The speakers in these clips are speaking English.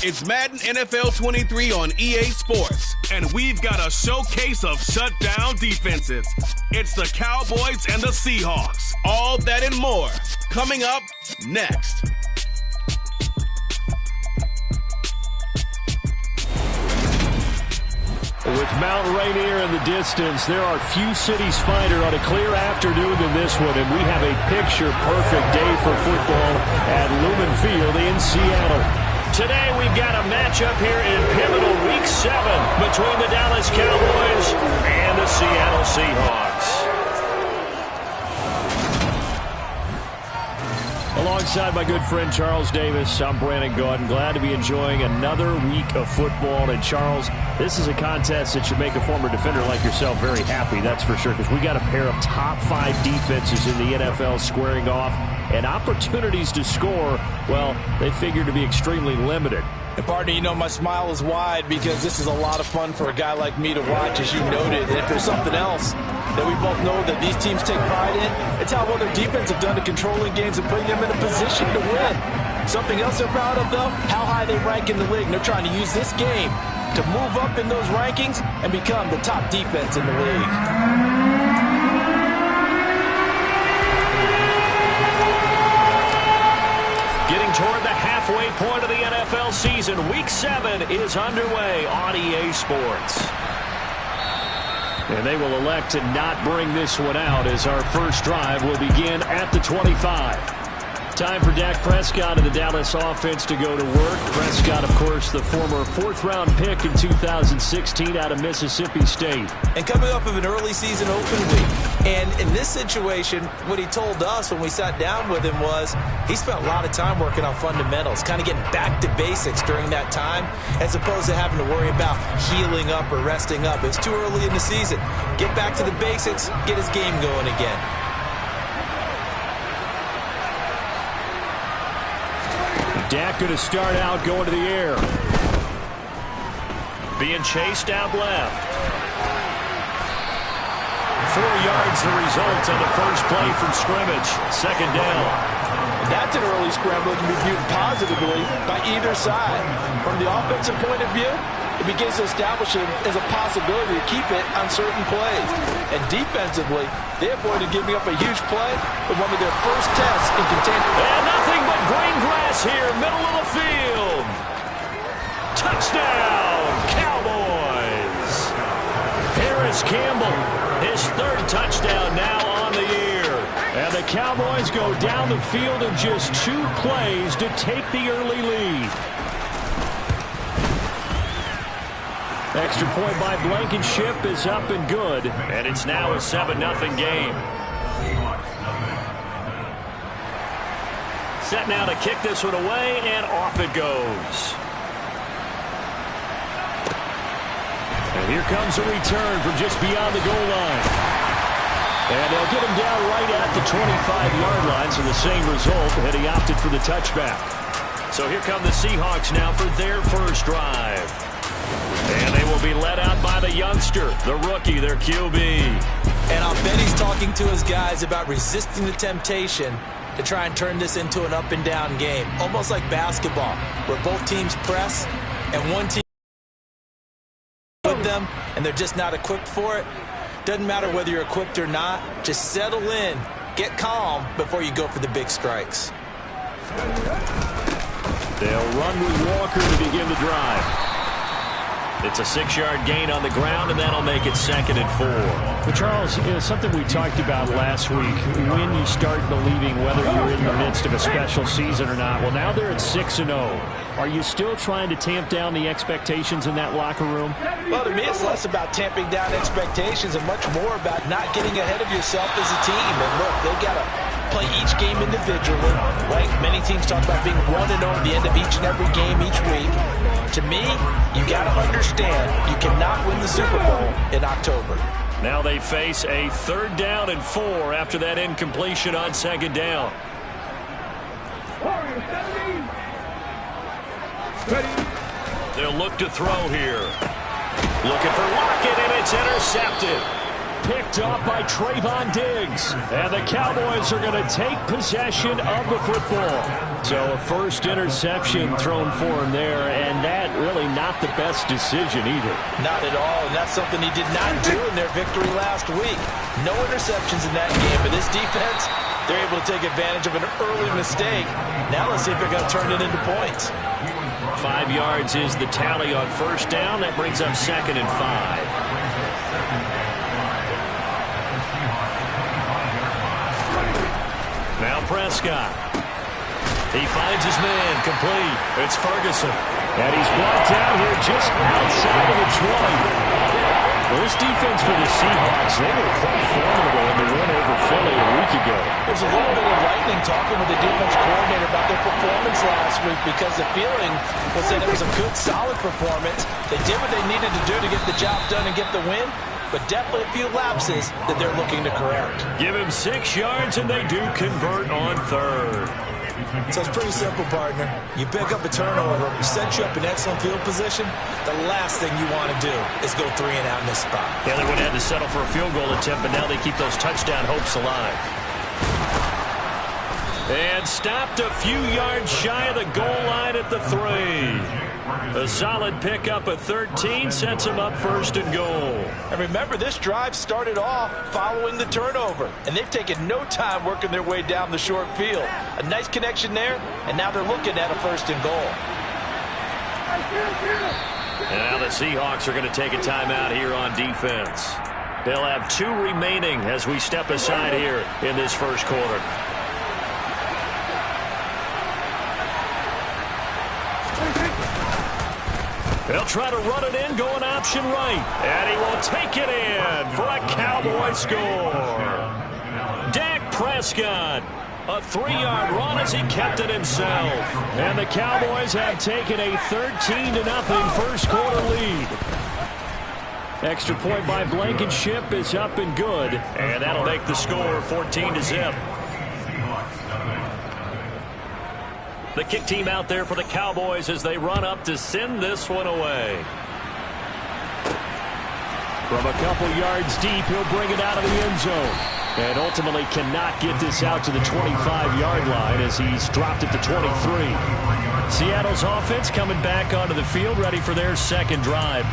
It's Madden NFL 23 on EA Sports, and we've got a showcase of shutdown defenses. It's the Cowboys and the Seahawks. All that and more coming up next. With Mount Rainier in the distance, there are few cities finer on a clear afternoon than this one, and we have a picture-perfect day for football at Lumen Field in Seattle. Today we've got a matchup here in pivotal Week 7 between the Dallas Cowboys and the Seattle Seahawks. Alongside my good friend Charles Davis, I'm Brandon Gordon. Glad to be enjoying another week of football. And Charles, this is a contest that should make a former defender like yourself very happy, that's for sure, because we got a pair of top 5 defenses in the NFL squaring off, and opportunities to score, well, they figure to be extremely limited. And partner, you know, my smile is wide because this is a lot of fun for a guy like me to watch, as you noted. And if there's something else that we both know that these teams take pride in, it's how well their defense have done to controlling games and putting them in a position to win. Something else they're proud of, though, how high they rank in the league. And they're trying to use this game to move up in those rankings and become the top defense in the league. Getting toward the halfway point of the NFL season, Week 7 is underway on EA Sports. And they will elect to not bring this one out as our first drive will begin at the 25. Time for Dak Prescott and the Dallas offense to go to work. Prescott, of course, the former 4th-round pick in 2016 out of Mississippi State. And coming off of an early season open week. And in this situation, what he told us when we sat down with him was he spent a lot of time working on fundamentals, kind of getting back to basics during that time, as opposed to having to worry about healing up or resting up. It's too early in the season. Get back to the basics, get his game going again. Dak going to start out going to the air. Being chased out left. 4 yards the result on the first play from scrimmage. Second down. That's an early scramble that can be viewed positively by either side. From the offensive point of view, it begins to establish it as a possibility to keep it on certain plays. And defensively, they avoided giving up a huge play with one of their first tests in containment. And nothing but green grass here, middle of the field. Touchdown, Cowboys. Harris Campbell, his 3rd touchdown now on the year. And the Cowboys go down the field in just 2 plays to take the early lead. Extra point by Blankenship is up and good, and it's now a 7-0 game. Set now to kick this one away, and off it goes. And here comes a return from just beyond the goal line. And they'll get him down right at the 25-yard line, so the same result, and he opted for the touchback. So here come the Seahawks now for their first drive. And they will be led out by the youngster, the rookie, their QB. And I'll bet he's talking to his guys about resisting the temptation to try and turn this into an up-and-down game. Almost like basketball, where both teams press and one team with them, and they're just not equipped for it. Doesn't matter whether you're equipped or not. Just settle in, get calm before you go for the big strikes. They'll run with Walker to begin the drive. It's a 6-yard gain on the ground, and that'll make it 2nd and 4. But Charles, something we talked about last week, when you start believing whether you're in the midst of a special season or not. Well, now they're at 6-0. Are you still trying to tamp down the expectations in that locker room? Well, to me, it's less about tamping down expectations and much more about not getting ahead of yourself as a team. And look, they got to play each game individually, right? Many teams talk about being 1-0 at the end of each and every game each week. To me, you got to understand you cannot win the Super Bowl in October. Now they face a 3rd down and 4 after that incompletion on 2nd down. They'll look to throw here. Looking for Lockett, and it's intercepted. Picked up by Trayvon Diggs. And the Cowboys are going to take possession of the football. So a first interception thrown for him there, and that really not the best decision either. Not at all, and that's something he did not do in their victory last week. No interceptions in that game, but this defense, they're able to take advantage of an early mistake. Now let's see if they're going to turn it into points. 5 yards is the tally on first down. That brings up 2nd and 5. Now Prescott. He finds his man, complete. It's Ferguson. And he's brought down here just outside of the 20. Well, this defense for the Seahawks, they were quite formidable in the win over Philly a week ago. There's a little bit of lightning talking with the defense coordinator about their performance last week because the feeling was that it was a good, solid performance. They did what they needed to do to get the job done and get the win, but definitely a few lapses that they're looking to correct. Give him 6 yards, and they do convert on 3rd. So it's pretty simple, partner. You pick up a turnover, set you up in excellent field position. The last thing you want to do is go 3 and out in this spot. Yeah, they would have had to settle for a field goal attempt, but now they keep those touchdown hopes alive. And stopped a few yards shy of the goal line at the 3. A solid pickup at 13 sets him up 1st and goal. And remember, this drive started off following the turnover, and they've taken no time working their way down the short field. A nice connection there, and now they're looking at a 1st and goal. And now the Seahawks are going to take a timeout here on defense. They'll have 2 remaining as we step aside here in this first quarter. They'll try to run it in, going option right. And he will take it in for a Cowboy score. Dak Prescott, a 3-yard run as he kept it himself. And the Cowboys have taken a 13-0 first quarter lead. Extra point by Blankenship is up and good. And that'll make the score 14-0. The kick team out there for the Cowboys as they run up to send this one away. From a couple yards deep, he'll bring it out of the end zone. And ultimately cannot get this out to the 25-yard line as he's dropped it to 23. Seattle's offense coming back onto the field, ready for their second drive.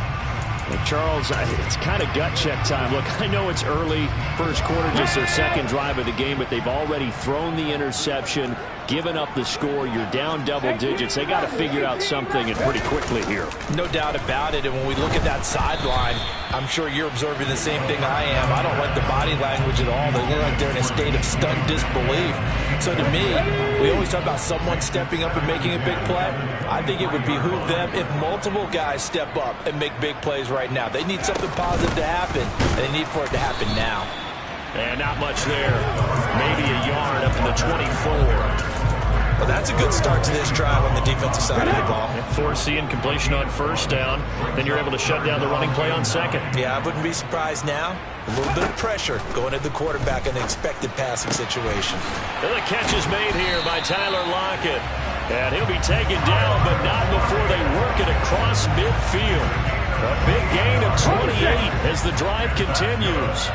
And Charles, it's kind of gut check time. Look, I know it's early, first quarter, just their second drive of the game, but they've already thrown the interception, given up the score. You're down double digits. They got to figure out something, and pretty quickly here. No doubt about it. And when we look at that sideline, I'm sure you're observing the same thing I am. I don't like the body language at all. They look like they're in a state of stunned disbelief. So to me, we always talk about someone stepping up and making a big play. I think it would behoove them if multiple guys step up and make big plays right now. They need something positive to happen, and they need for it to happen now. And not much there. Maybe a yard up to the 24. Well, that's a good start to this drive on the defensive side of the ball. Force incompletion on first down. Then you're able to shut down the running play on second. Yeah, I wouldn't be surprised now. A little bit of pressure going at the quarterback in an expected passing situation. And the catch is made here by Tyler Lockett. And he'll be taken down, but not before they work it across midfield. A big gain of 28 as the drive continues.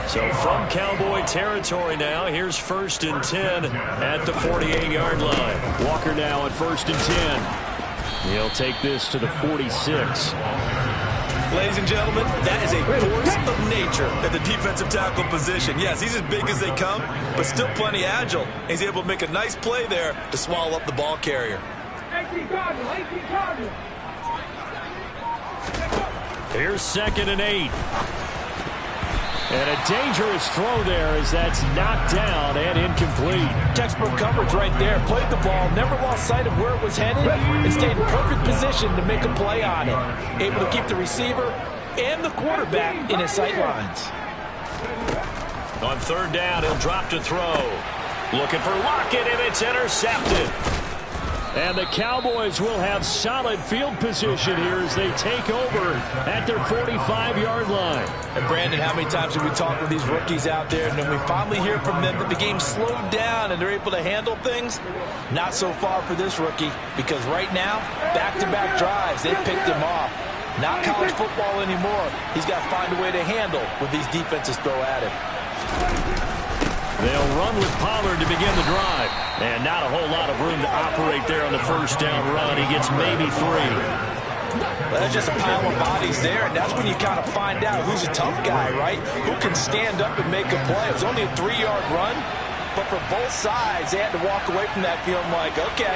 So from Cowboy territory now, here's 1st and 10 at the 48-yard line. Walker now at 1st and 10. He'll take this to the 46. Ladies and gentlemen, that is a force of nature at the defensive tackle position. Yes, he's as big as they come, but still plenty agile. He's able to make a nice play there to swallow up the ball carrier. Here's 2nd and 8. And a dangerous throw there as that's knocked down and incomplete. Textbook coverage right there. Played the ball, never lost sight of where it was headed, and stayed in perfect position to make a play on it. Able to keep the receiver and the quarterback in his sight lines. On 3rd down, he'll drop to throw. Looking for Lockett, and it's intercepted. And the Cowboys will have solid field position here as they take over at their 45-yard line. And Brandon, how many times have we talked with these rookies out there, and then we finally hear from them that the game slowed down and they're able to handle things? Not so far for this rookie, because right now, back-to-back drives, they picked him off. Not college football anymore. He's got to find a way to handle what these defenses throw at him. They'll run with Pollard to begin the drive. And not a whole lot of room to operate there on the first down run. He gets maybe 3. Well, that's just a pile of bodies there, and that's when you kind of find out who's a tough guy, right? Who can stand up and make a play. It was only a 3-yard run, but for both sides, they had to walk away from that feeling like, okay,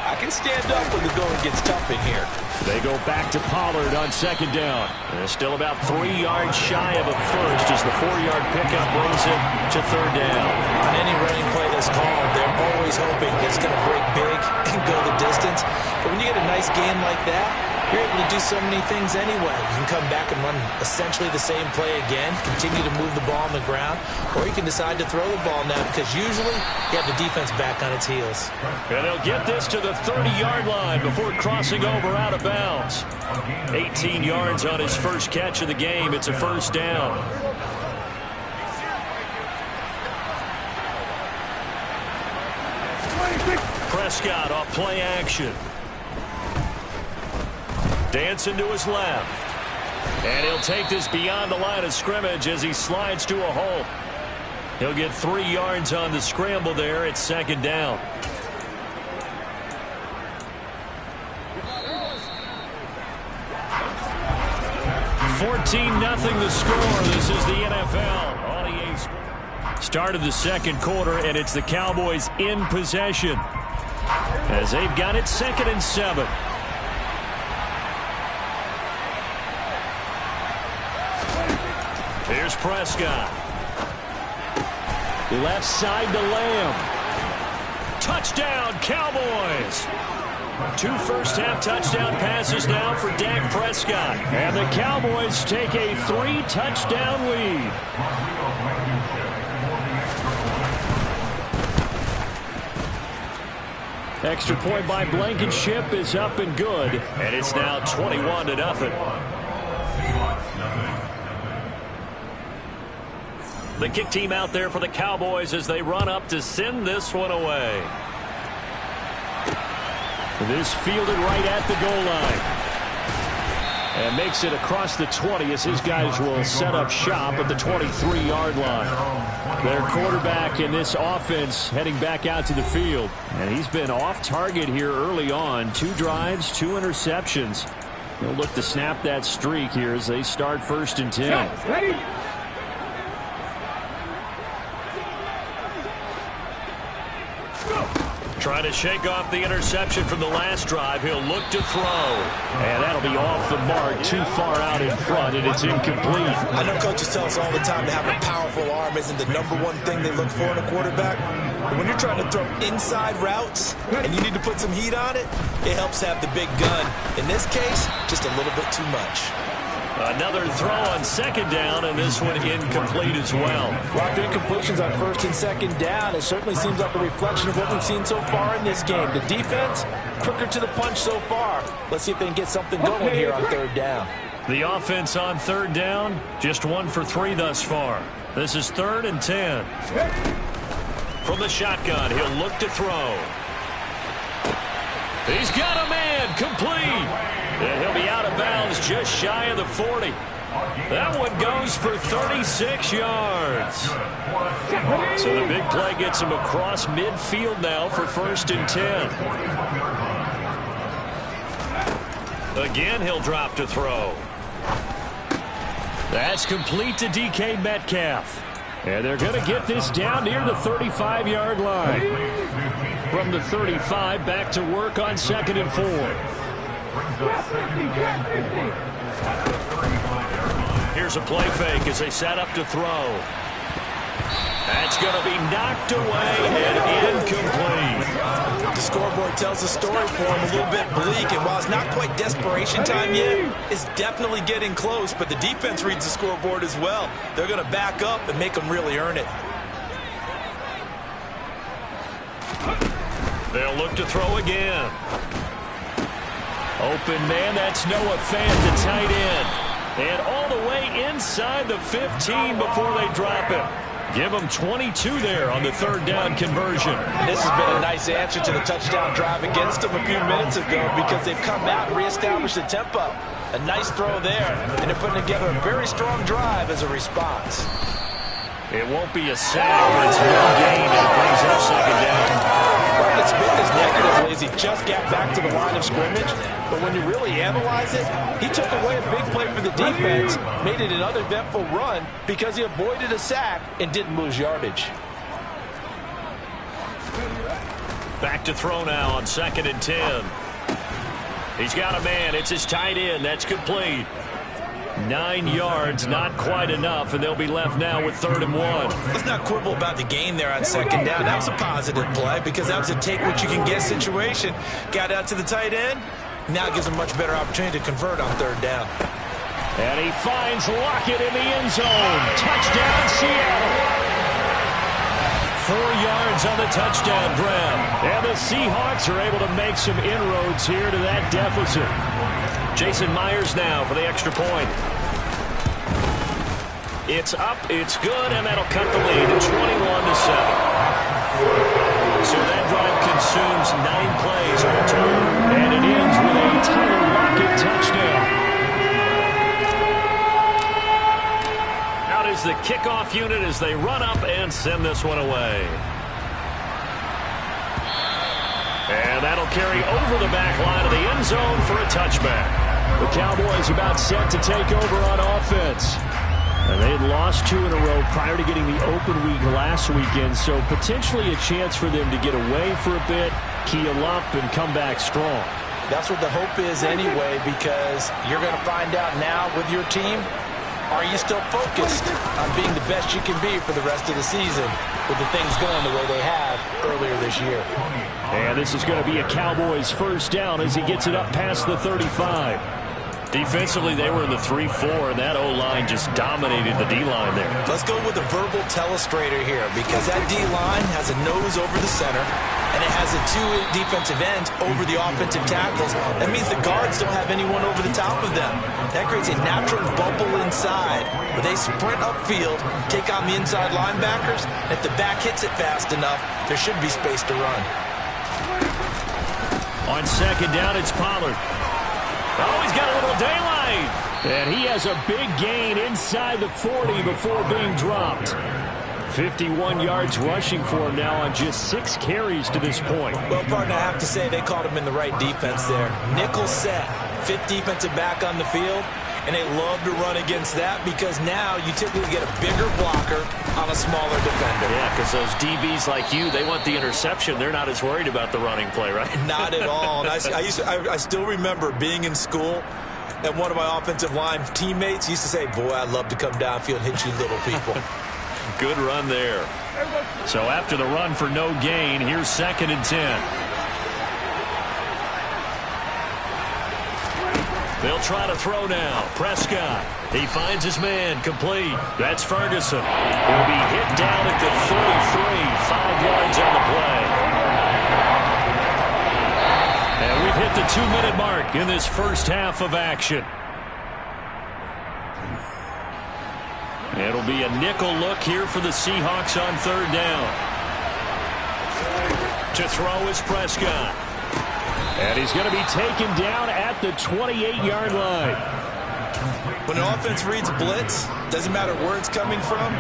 I can stand up when the going gets tough in here. They go back to Pollard on second down. And still about 3 yards shy of a first as the 4-yard pickup brings it to third down. On any running play that's called, they're always hoping it's going to break big and go the distance. But when you get a nice game like that, you're able to do so many things anyway. You can come back and run essentially the same play again, continue to move the ball on the ground, or you can decide to throw the ball now because usually you have the defense back on its heels. And they'll get this to the 30-yard line before crossing over out of bounds. 18 yards on his first catch of the game. It's a first down. Prescott off play action. Dancing to his left. And he'll take this beyond the line of scrimmage as he slides to a hole. He'll get 3 yards on the scramble there. It's second down. (14-0) the score. This is the NFL on EA Sports. Start of the second quarter, and it's the Cowboys in possession as they've got it 2nd and 7. Here's Prescott. Left side to Lamb. Touchdown, Cowboys. 2 first-half touchdown passes now for Dak Prescott. And the Cowboys take a 3-touchdown lead. Extra point by Blankenship is up and good. And it's now 21-0. The kick team out there for the Cowboys as they run up to send this one away. This fielded right at the goal line. And makes it across the 20 as his guys will set up shop at the 23-yard line. Their quarterback in this offense heading back out to the field. And he's been off target here early on. 2 drives, 2 interceptions. He'll look to snap that streak here as they start 1st and 10. Ready? Trying to shake off the interception from the last drive. He'll look to throw. And that'll be off the mark, too far out in front, and it's incomplete. I know coaches tell us all the time that having a powerful arm isn't the #1 thing they look for in a quarterback. But when you're trying to throw inside routes and you need to put some heat on it, it helps have the big gun. In this case, just a little bit too much. Another throw on 2nd down, and this one incomplete as well. A lot of incompletions on 1st and 2nd down. It certainly seems like a reflection of what we've seen so far in this game. The defense, quicker to the punch so far. Let's see if they can get something going here on 3rd down. The offense on 3rd down, just 1 for 3 thus far. This is 3rd and 10. From the shotgun, he'll look to throw. He's got a man, complete. And he'll be out of bounds just shy of the 40. That one goes for 36 yards. So the big play gets him across midfield now for 1st and 10. Again, he'll drop to throw. That's complete to DK Metcalf. And they're going to get this down near the 35-yard line. From the 35, back to work on 2nd and 4. Here's a play fake as they set up to throw. That's going to be knocked away and incomplete. The scoreboard tells the story for him, a little bit bleak, and while it's not quite desperation time yet, it's definitely getting close, but the defense reads the scoreboard as well. They're going to back up and make them really earn it. They'll look to throw again. Open man, that's Noah Fant, the tight end. And all the way inside the 15 before they drop it. Give them 22 there on the 3rd down conversion. And this has been a nice answer to the touchdown drive against them a few minutes ago because they've come out and reestablished the tempo. A nice throw there, and they're putting together a very strong drive as a response. It won't be a sack, but it's no gain, and it brings up second down. Brackett Smith is negative as he just got back to the line of scrimmage. But when you really analyze it, he took away a big play for the defense, made it an uneventful run because he avoided a sack and didn't lose yardage. Back to throw now on 2nd and 10. He's got a man. It's his tight end. That's complete. 9 yards, not quite enough, and they'll be left now with 3rd and 1. Let's not quibble about the gain there on 2nd down. That was a positive play because that was a take-what-you-can-get situation. Got out to the tight end. Now it gives him a much better opportunity to convert on 3rd down. And he finds Lockett in the end zone. Touchdown, Seattle. 4 yards on the touchdown grab. And the Seahawks are able to make some inroads here to that deficit. Jason Myers now for the extra point. It's up, it's good, and that'll cut the lead to 21-7. So that drive consumes 9 plays all told, and it ends with a Tyler Lockett touchdown. Out is the kickoff unit as they run up and send this one away. And that'll carry over the back line of the end zone for a touchback. The Cowboys about set to take over on offense. And they had lost 2 in a row prior to getting the open week last weekend, so potentially a chance for them to get away for a bit, keel up, and come back strong. That's what the hope is anyway, because you're going to find out now with your team, are you still focused on being the best you can be for the rest of the season with the things going the way they have earlier this year? And this is going to be a Cowboys first down as he gets it up past the 35. Defensively, they were in the 3-4, and that O-line just dominated the D-line there. Let's go with a verbal telestrator here because that D-line has a nose over the center, and it has a 2 defensive ends over the offensive tackles. That means the guards don't have anyone over the top of them. That creates a natural bubble inside where they sprint upfield, take on the inside linebackers. If the back hits it fast enough, there should be space to run. On 2nd down, it's Pollard. Oh, he's got a little daylight. And he has a big gain inside the 40 before being dropped. 51 yards rushing for him now on just 6 carries to this point. Well, partner, I have to say they caught him in the right defense there. Nickel set, 5th defensive back on the field, and they love to run against that because now you typically get a bigger blocker on a smaller defender. Yeah, because those DBs like you, they want the interception. They're not as worried about the running play, right? Not at all. And I still remember being in school, and one of my offensive line teammates used to say, boy, I'd love to come downfield and hit you little people. Good run there. So after the run for no gain, here's 2nd and 10. They'll try to throw now. Prescott. He finds his man. Complete. That's Ferguson. He'll be hit down at the 33. 5 yards on the play. And we've hit the 2-minute mark in this first half of action. It'll be a nickel look here for the Seahawks on 3rd down. To throw is Prescott. And he's going to be taken down at the 28-yard line. When an offense reads blitz, doesn't matter where it's coming from,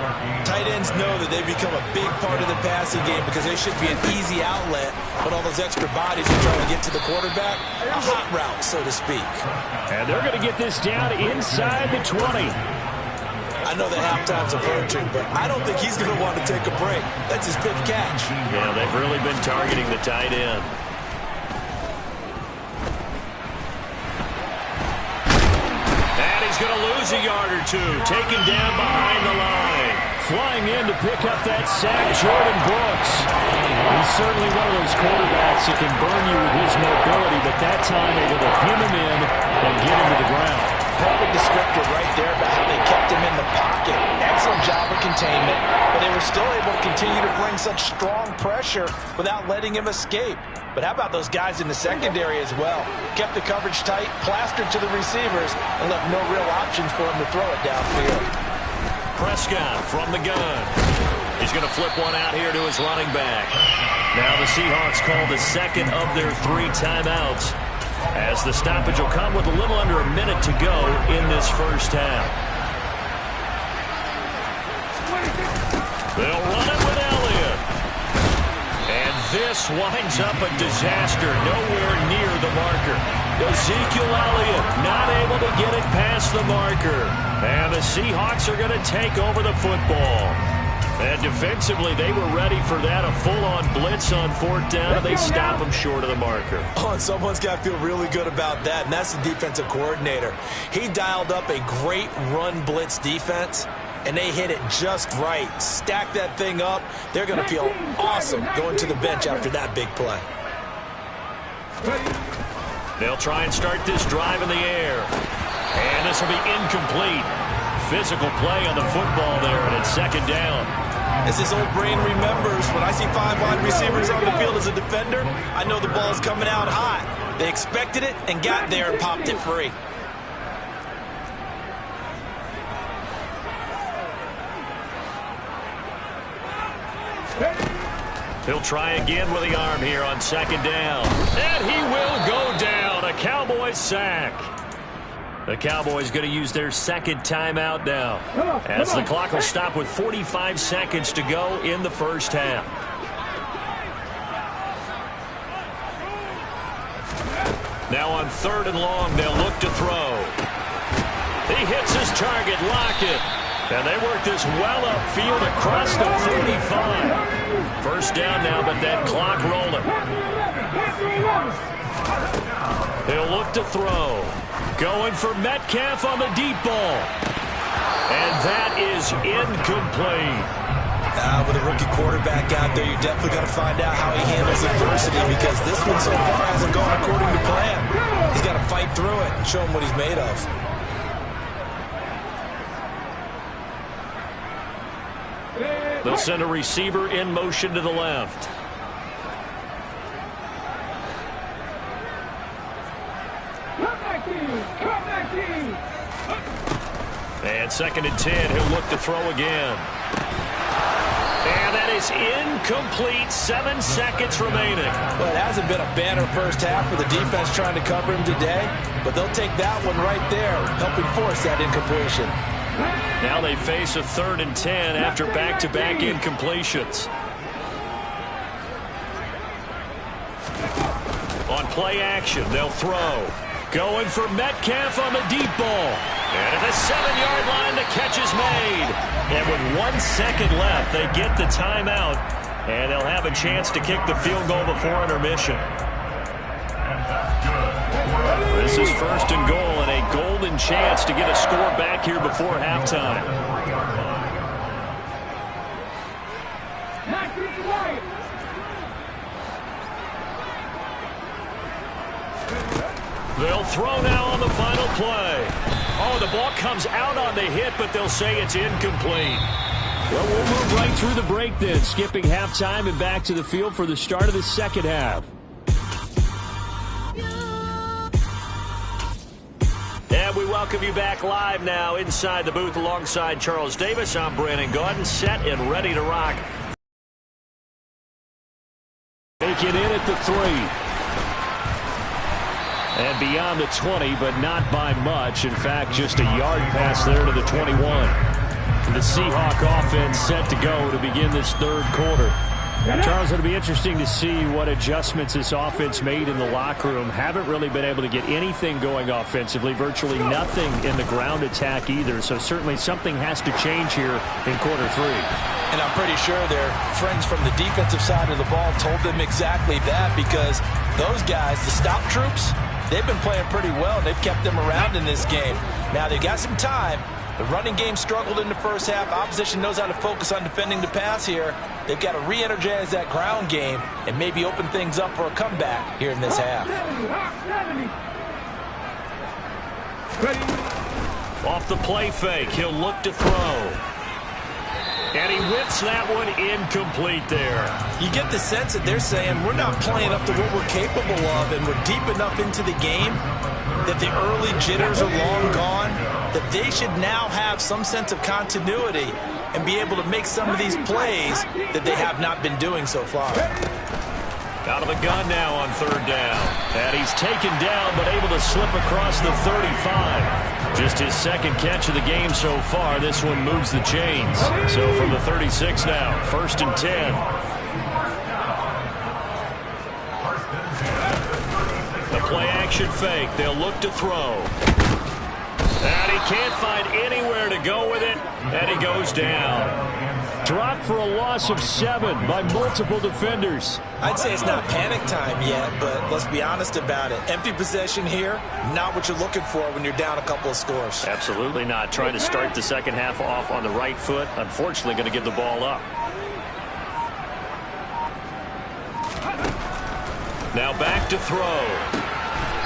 tight ends know that they become a big part of the passing game because they should be an easy outlet, but all those extra bodies are trying to get to the quarterback, a hot route, so to speak. And they're going to get this down inside the 20. I know that halftime's approaching, but I don't think he's going to want to take a break. That's his big catch. Yeah, they've really been targeting the tight end. Going to lose a yard or 2. Taken down behind the line. Flying in to pick up that sack, Jordan Brooks. He's certainly one of those quarterbacks that can burn you with his mobility, but that time able to pin him in and get him to the ground. Perfect descriptor right there about how they kept him in the pocket. Excellent job of containment, but they were still able to continue to bring such strong pressure without letting him escape. But how about those guys in the secondary as well? Kept the coverage tight, plastered to the receivers, and left no real options for him to throw it downfield. Prescott from the gun. He's going to flip one out here to his running back. Now the Seahawks call the 2nd of their 3 timeouts, as the stoppage will come with a little under a minute to go in this first half. They'll run it with Elliott. And this winds up a disaster, nowhere near the marker. Ezekiel Elliott not able to get it past the marker. And the Seahawks are going to take over the football. And defensively, they were ready for that, a full-on blitz on 4th down, and they stop them short of the marker. Oh, and someone's got to feel really good about that, and that's the defensive coordinator. He dialed up a great run blitz defense, and they hit it just right. Stack that thing up. They're going to feel awesome going to the bench after that big play. They'll try and start this drive in the air. And this will be incomplete. Physical play on the football there, and it's 2nd down. As this old brain remembers, when I see 5 wide receivers on the field as a defender, I know the ball's coming out hot. They expected it and got there and popped it free. He'll try again with the arm here on 2nd down. And he will go down. A Cowboys sack. The Cowboys going to use their 2nd timeout now, as the clock will stop with 45 seconds to go in the 1st half. Now on 3rd and long, they'll look to throw. He hits his target, Lockett. And they work this well upfield across the 45. 1st down now, but that clock rolling. He'll look to throw. Going for Metcalf on the deep ball. And that is incomplete. With a rookie quarterback out there, you're definitely going to find out how he handles adversity, because this one so far hasn't gone according to plan. He's got to fight through it and show him what he's made of. They'll send a receiver in motion to the left. And 2nd and 10, he'll look to throw again. And that is incomplete. 7 seconds remaining. Well, it hasn't been a banner first half for the defense trying to cover him today, but they'll take that one right there, helping force that incompletion. Now they face a 3rd and 10 after back-to-back incompletions. On play action, they'll throw. Going for Metcalf on the deep ball. And at the 7-yard line, the catch is made. And with 1 second left, they get the timeout. And they'll have a chance to kick the field goal before intermission. This is 1st and goal, and a golden chance to get a score back here before halftime. They'll throw now on the final play. Oh, the ball comes out on the hit, but they'll say it's incomplete. Well, we'll move right through the break then, skipping halftime and back to the field for the start of the 2nd half. And we welcome you back live now inside the booth alongside Charles Davis. I'm Brandon Gaudin, set and ready to rock. Take it in at the 3. And beyond the 20, but not by much. In fact, just a yard pass there to the 21. The Seahawk offense set to go to begin this 3rd quarter. Charles, it'll be interesting to see what adjustments this offense made in the locker room. Haven't really been able to get anything going offensively, virtually nothing in the ground attack either. So certainly something has to change here in quarter 3. And I'm pretty sure their friends from the defensive side of the ball told them exactly that, because those guys, the stop troops, they've been playing pretty well, and they've kept them around in this game. Now, they've got some time. The running game struggled in the first half. Opposition knows how to focus on defending the pass here. They've got to re-energize that ground game and maybe open things up for a comeback here in this half. Off the play fake, he'll look to throw. And he whips that one incomplete there. You get the sense that they're saying we're not playing up to what we're capable of, and we're deep enough into the game that the early jitters are long gone, that they should now have some sense of continuity and be able to make some of these plays that they have not been doing so far. Out of the gun now on 3rd down. And he's taken down but able to slip across the 35. Just his second catch of the game so far. This one moves the chains. So from the 36 now, 1st and 10. The play-action fake. They'll look to throw. And he can't find anywhere to go with it, and he goes down. Dropped for a loss of 7 by multiple defenders. I'd say it's not panic time yet, but let's be honest about it. Empty possession here, not what you're looking for when you're down a couple of scores. Absolutely not. Trying to start the second half off on the right foot. Unfortunately, going to give the ball up. Now back to throw.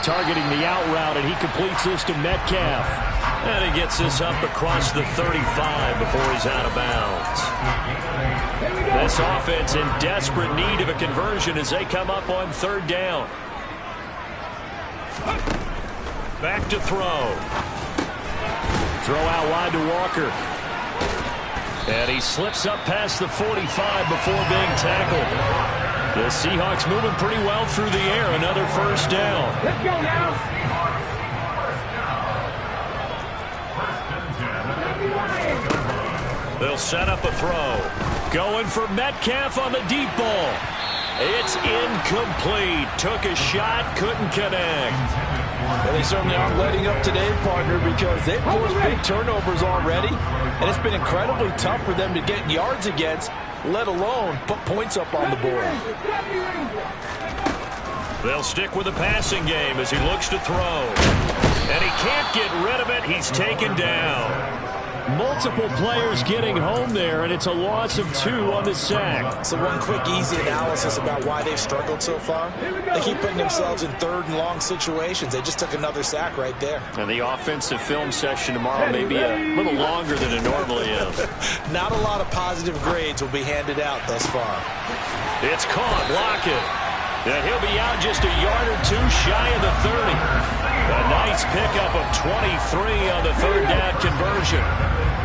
Targeting the out route, and he completes this to Metcalf. And he gets this up across the 35 before he's out of bounds. This offense in desperate need of a conversion as they come up on 3rd down. Back to throw. Throw out wide to Walker. And he slips up past the 45 before being tackled. The Seahawks moving pretty well through the air. Another 1st down. Let's go now. They'll set up a throw. Going for Metcalf on the deep ball. It's incomplete. Took a shot, couldn't connect. Well, they certainly aren't letting up today, partner, because they've forced big turnovers already, and it's been incredibly tough for them to get yards against, let alone put points up on the board. They'll stick with the passing game as he looks to throw. And he can't get rid of it. He's taken down. Multiple players getting home there, and it's a loss of 2 on the sack. So one quick, easy analysis about why they've struggled so far. They keep putting themselves in 3rd and long situations. They just took another sack right there. And the offensive film session tomorrow may be a little longer than it normally is. Not a lot of positive grades will be handed out thus far. It's caught. Lockett. And he'll be out just a yard or 2 shy of the 30. A nice pickup of 23 on the 3rd down conversion.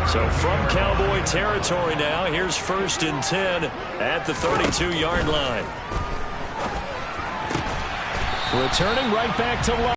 So from Cowboy territory now, here's 1st and 10 at the 32-yard line. Returning right back to